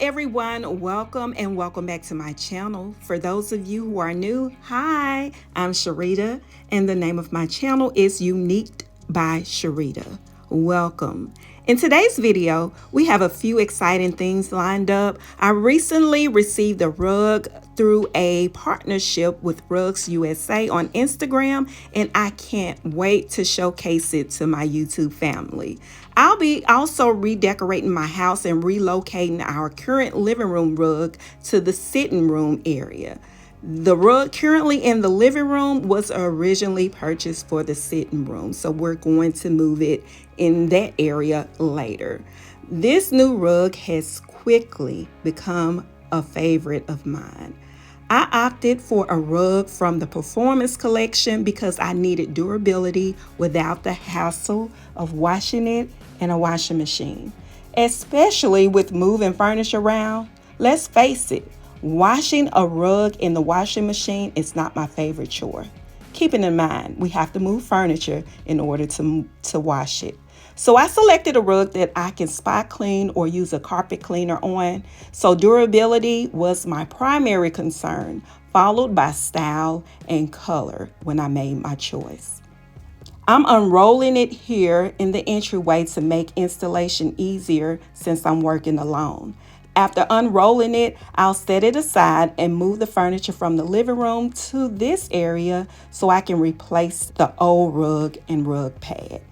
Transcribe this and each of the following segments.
everyone, welcome and welcome back to my channel. For those of you who are new, hi, I'm Sharita and the name of my channel is Unique by Sharita. Welcome. In today's video, we have a few exciting things lined up. I recently received a rug through a partnership with Rugs USA on Instagram, and I can't wait to showcase it to my YouTube family. I'll be also redecorating my house and relocating our current living room rug to the sitting room area. The rug currently in the living room was originally purchased for the sitting room, so we're going to move it in that area later. This new rug has quickly become a favorite of mine. I opted for a rug from the Performance collection because I needed durability without the hassle of washing it in a washing machine. Especially with moving furniture around, let's face it, washing a rug in the washing machine is not my favorite chore. Keeping in mind, we have to move furniture in order to wash it. So I selected a rug that I can spot clean or use a carpet cleaner on. So durability was my primary concern, followed by style and color when I made my choice. I'm unrolling it here in the entryway to make installation easier since I'm working alone. After unrolling it, I'll set it aside and move the furniture from the living room to this area so I can replace the old rug and rug pad.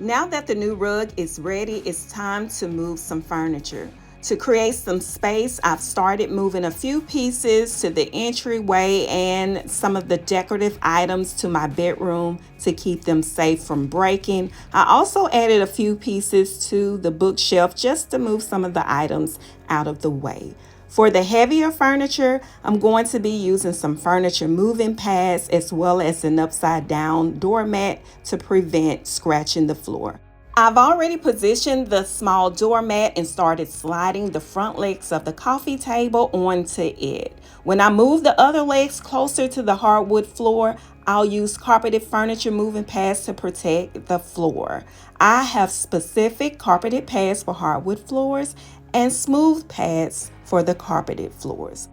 Now that the new rug is ready, it's time to move some furniture. To create some space, I've started moving a few pieces to the entryway and some of the decorative items to my bedroom to keep them safe from breaking. I also added a few pieces to the bookshelf just to move some of the items out of the way. For the heavier furniture, I'm going to be using some furniture moving pads as well as an upside down doormat to prevent scratching the floor. I've already positioned the small doormat and started sliding the front legs of the coffee table onto it. When I move the other legs closer to the hardwood floor, I'll use carpeted furniture moving pads to protect the floor. I have specific carpeted pads for hardwood floors and smooth pads for the carpeted floors.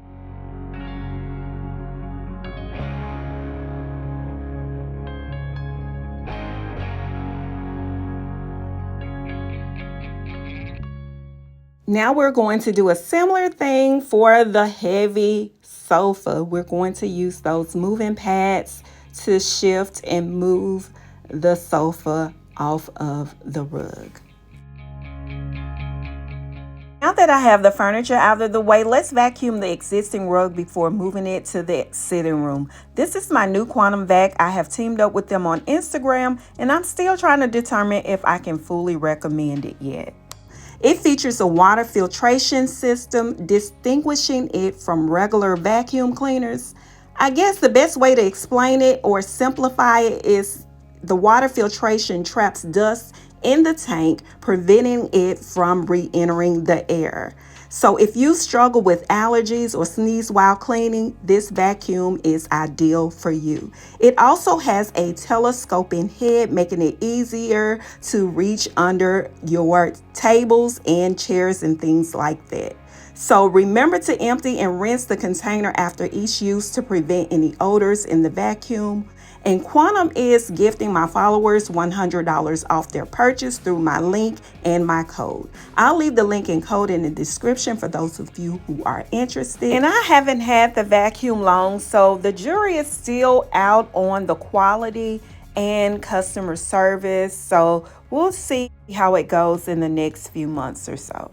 Now we're going to do a similar thing for the heavy sofa. We're going to use those moving pads to shift and move the sofa off of the rug. Now that I have the furniture out of the way, let's vacuum the existing rug before moving it to the sitting room. This is my new Quantum Vac. I have teamed up with them on Instagram, and I'm still trying to determine if I can fully recommend it yet. It features a water filtration system, distinguishing it from regular vacuum cleaners. I guess the best way to explain it or simplify it is the water filtration traps dust in the tank, preventing it from re-entering the air. So if you struggle with allergies or sneeze while cleaning, this vacuum is ideal for you. It also has a telescoping head, making it easier to reach under your tables and chairs and things like that. So remember to empty and rinse the container after each use to prevent any odors in the vacuum. And Quantum is gifting my followers $100 off their purchase through my link and my code. I'll leave the link and code in the description for those of you who are interested. And I haven't had the vacuum long, so the jury is still out on the quality and customer service. So we'll see how it goes in the next few months or so.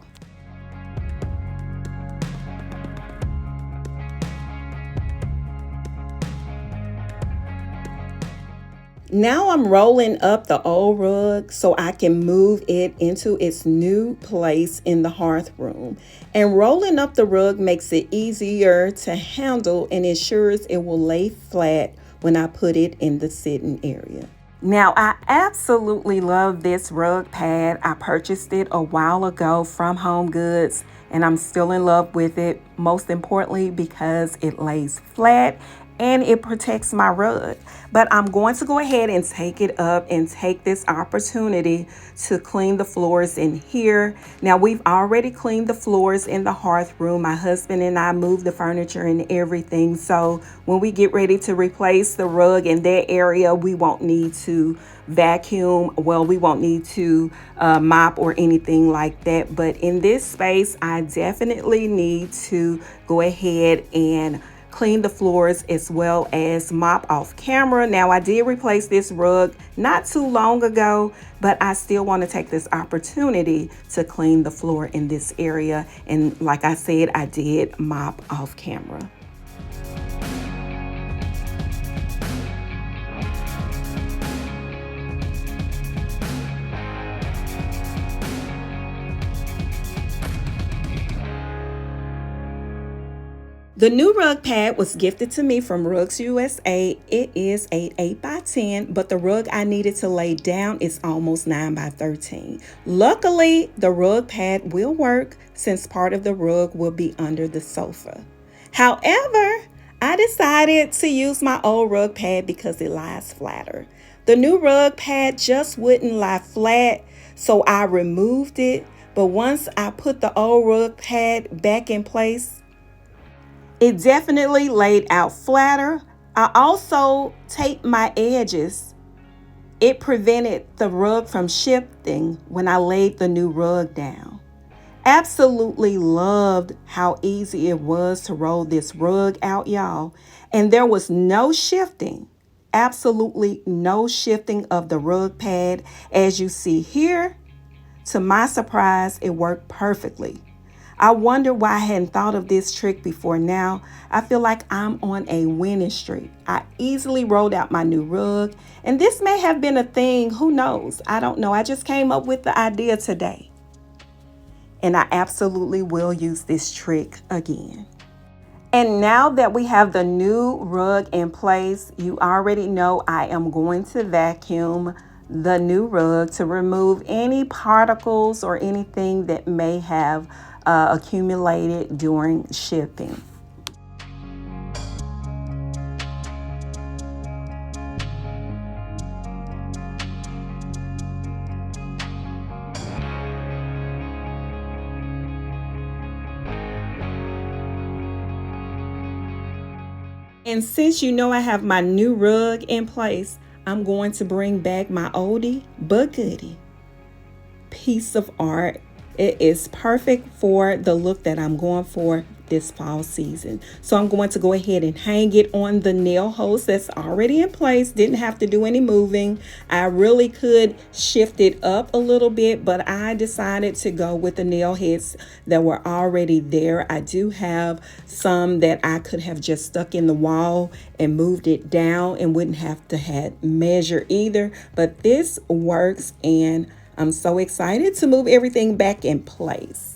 Now I'm rolling up the old rug so I can move it into its new place in the hearth room. And rolling up the rug makes it easier to handle and ensures it will lay flat when I put it in the sitting area. Now, I absolutely love this rug pad. I purchased it a while ago from Home Goods, and I'm still in love with it, most importantly because it lays flat and it protects my rug. But I'm going to go ahead and take it up and take this opportunity to clean the floors in here. Now, we've already cleaned the floors in the hearth room. My husband and I moved the furniture and everything. So when we get ready to replace the rug in that area, we won't need to vacuum. Well, we won't need to mop or anything like that. But in this space, I definitely need to go ahead and clean the floors as well as mop off camera. Now, I did replace this rug not too long ago, but I still want to take this opportunity to clean the floor in this area. And like I said, I did mop off camera. The new rug pad was gifted to me from Rugs USA. It is a 8x10, but the rug I needed to lay down is almost 9x13. Luckily, the rug pad will work since part of the rug will be under the sofa. However, I decided to use my old rug pad because it lies flatter. The new rug pad just wouldn't lie flat, so I removed it. But once I put the old rug pad back in place, it definitely laid out flatter. I also taped my edges. It prevented the rug from shifting when I laid the new rug down. Absolutely loved how easy it was to roll this rug out, y'all. And there was no shifting. Absolutely no shifting of the rug pad. As you see here, to my surprise, it worked perfectly. I wonder why I hadn't thought of this trick before now. I feel like I'm on a winning streak. I easily rolled out my new rug, and this may have been a thing. Who knows? I don't know. I just came up with the idea today. And I absolutely will use this trick again. And now that we have the new rug in place, you already know I am going to vacuum the new rug to remove any particles or anything that may have accumulated during shipping. And since you know I have my new rug in place, I'm going to bring back my oldie but goodie piece of art. It is perfect for the look that I'm going for this fall season. So I'm going to go ahead and hang it on the nail host that's already in place. Didn't have to do any moving. I really could shift it up a little bit, but I decided to go with the nail heads that were already there. I do have some that I could have just stuck in the wall and moved it down and wouldn't have to have measure either, but this works, and I'm so excited to move everything back in place.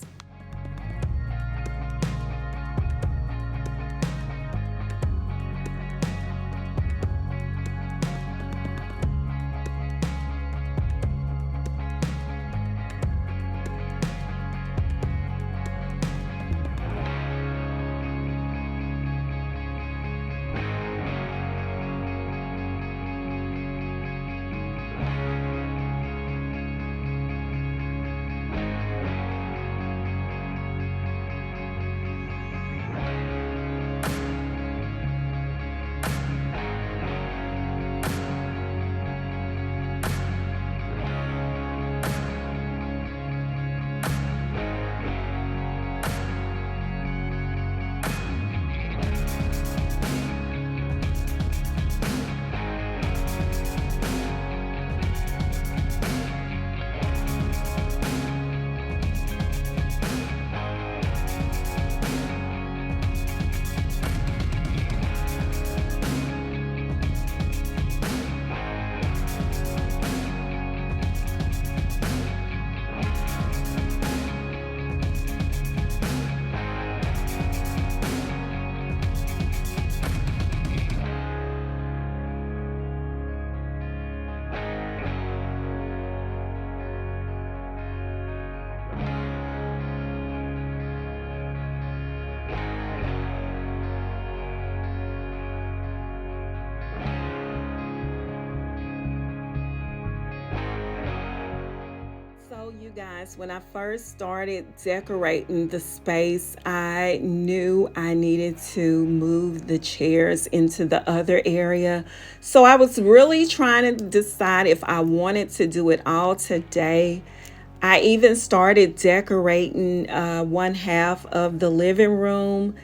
So you guys, when I first started decorating the space, I knew I needed to move the chairs into the other area. So I was really trying to decide if I wanted to do it all today. I even started decorating one half of the living room,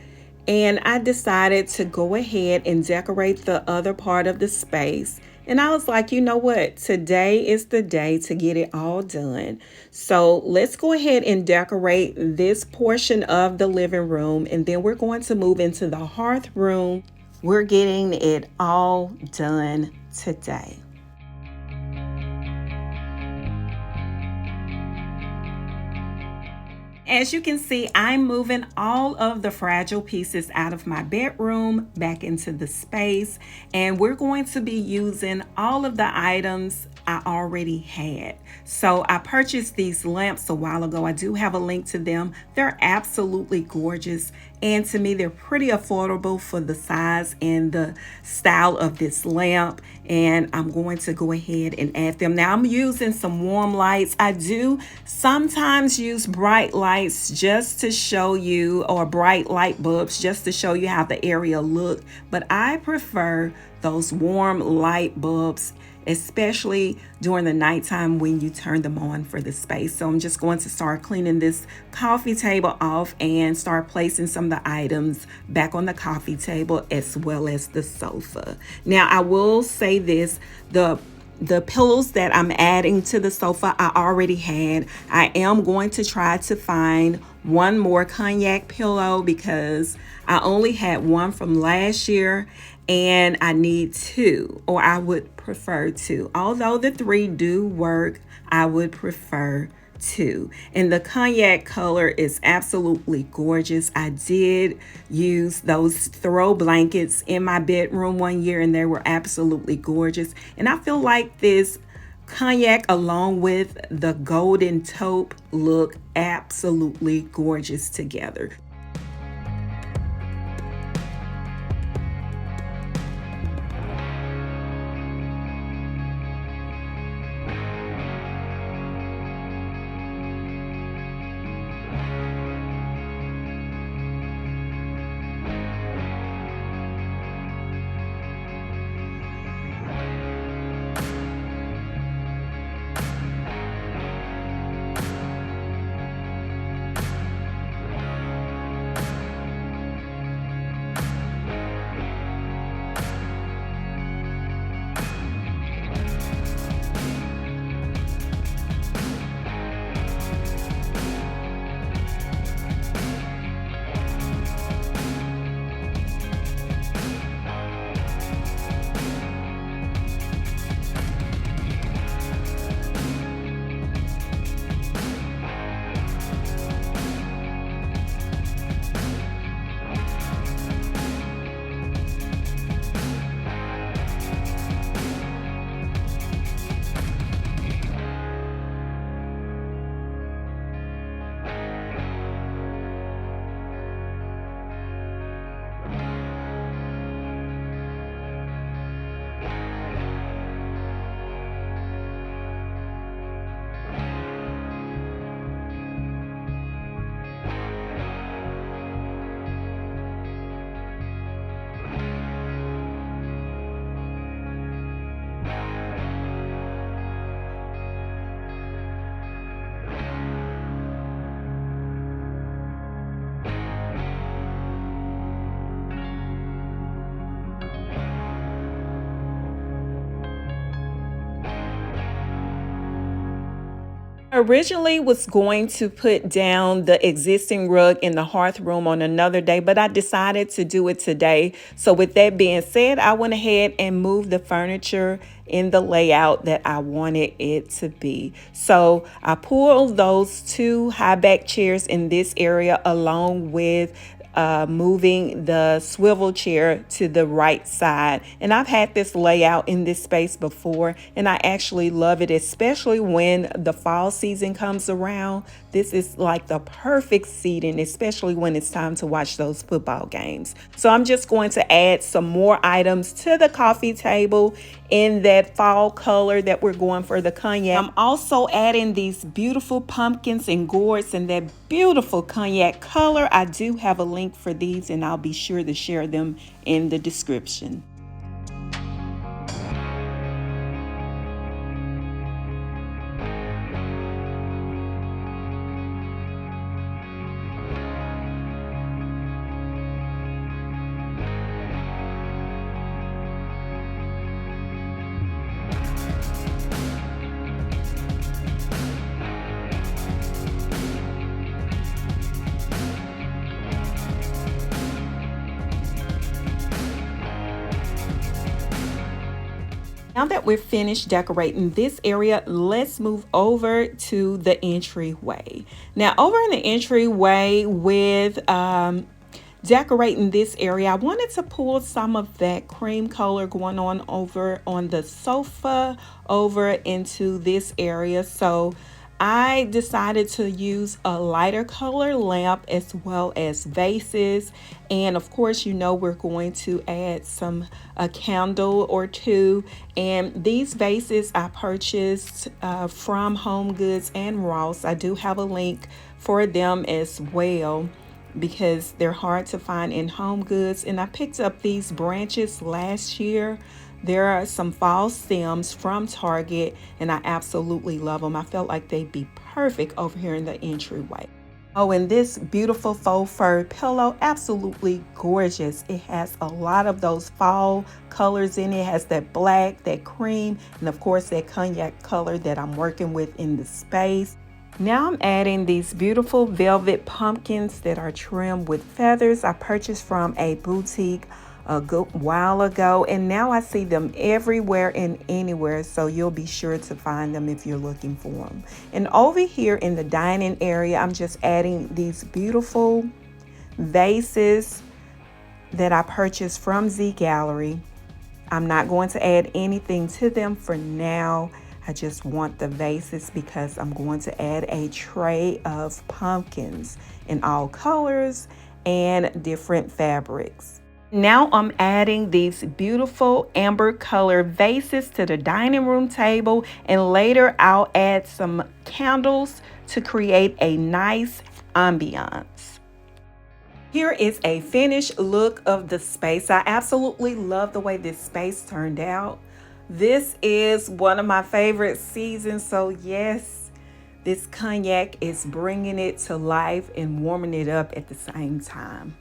and I decided to go ahead and decorate the other part of the space. And I was like, you know what? Today is the day to get it all done. So let's go ahead and decorate this portion of the living room. And then we're going to move into the hearth room. We're getting it all done today. As you can see, I'm moving all of the fragile pieces out of my bedroom back into the space, and we're going to be using all of the items I already had. So I purchased these lamps a while ago. I do have a link to them. They're absolutely gorgeous, and to me they're pretty affordable for the size and the style of this lamp, and I'm going to go ahead and add them. Now I'm using some warm lights. I do sometimes use bright lights just to show you, or bright light bulbs just to show you how the area look, but I prefer those warm light bulbs, especially during the nighttime when you turn them on for the space. So I'm just going to start cleaning this coffee table off and start placing some of the items back on the coffee table as well as the sofa. Now I will say this, the pillows that I'm adding to the sofa I already had. I am going to try to find one more cognac pillow because I only had one from last year and I need two, or I would prefer two. Although the three do work, I would prefer two. And the cognac color is absolutely gorgeous. I did use those throw blankets in my bedroom one year and they were absolutely gorgeous. And I feel like this cognac along with the golden taupe look absolutely gorgeous together. Originally was going to put down the existing rug in the hearth room on another day, but I decided to do it today. So with that being said, I went ahead and moved the furniture in the layout that I wanted it to be. So I pulled those two high back chairs in this area along with moving the swivel chair to the right side. And I've had this layout in this space before, and I actually love it, especially when the fall season comes around. This is like the perfect seating, especially when it's time to watch those football games. So I'm just going to add some more items to the coffee table, in that fall color that we're going for, the cognac. I'm also adding these beautiful pumpkins and gourds in that beautiful cognac color. I do have a link for these, and I'll be sure to share them in the description. Now that we're finished decorating this area, let's move over to the entryway. Now, over in the entryway with decorating this area, I wanted to pull some of that cream color going on over on the sofa over into this area. So I decided to use a lighter color lamp as well as vases, and of course, you know, we're going to add a candle or two. And these vases I purchased from Home Goods and Ross. I do have a link for them as well, because they're hard to find in Home Goods. And I picked up these branches last year. There are some fall stems from Target, and I absolutely love them. I felt like they'd be perfect over here in the entryway. Oh, and this beautiful faux fur pillow, absolutely gorgeous. It has a lot of those fall colors in it. It has that black, that cream, and of course that cognac color that I'm working with in the space. Now I'm adding these beautiful velvet pumpkins that are trimmed with feathers. I purchased from a boutique a good while ago, and now I see them everywhere and anywhere, so you'll be sure to find them if you're looking for them. And over here in the dining area, I'm just adding these beautiful vases that I purchased from Z Gallery. I'm not going to add anything to them for now. I just want the vases because I'm going to add a tray of pumpkins in all colors and different fabrics. Now I'm adding these beautiful amber color vases to the dining room table, and later I'll add some candles to create a nice ambiance. Here is a finished look of the space. I absolutely love the way this space turned out. This is one of my favorite seasons, so yes, this cognac is bringing it to life and warming it up at the same time.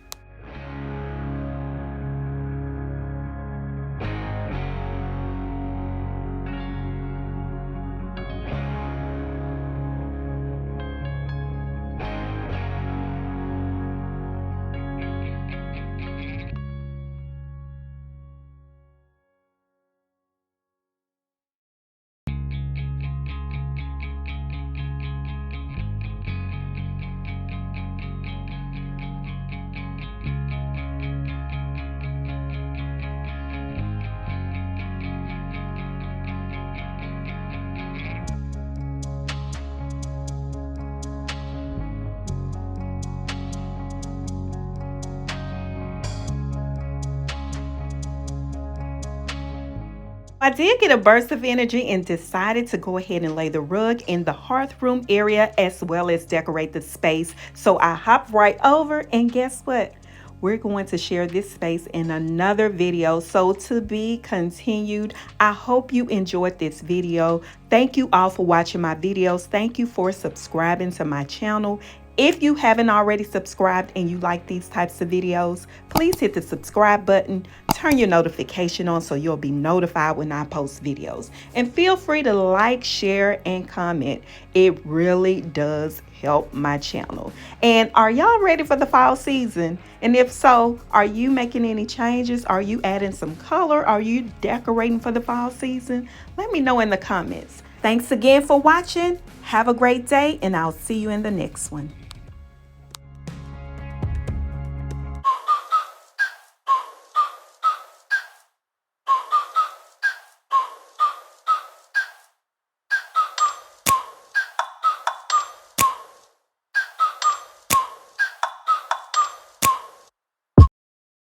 I did get a burst of energy and decided to go ahead and lay the rug in the hearth room area as well as decorate the space. So I hopped right over, and guess what? We're going to share this space in another video. So to be continued. I hope you enjoyed this video. Thank you all for watching my videos. Thank you for subscribing to my channel. If you haven't already subscribed and you like these types of videos, please hit the subscribe button, turn your notification on so you'll be notified when I post videos. And feel free to like, share, and comment. It really does help my channel. And are y'all ready for the fall season? And if so, are you making any changes? Are you adding some color? Are you decorating for the fall season? Let me know in the comments. Thanks again for watching. Have a great day, and I'll see you in the next one.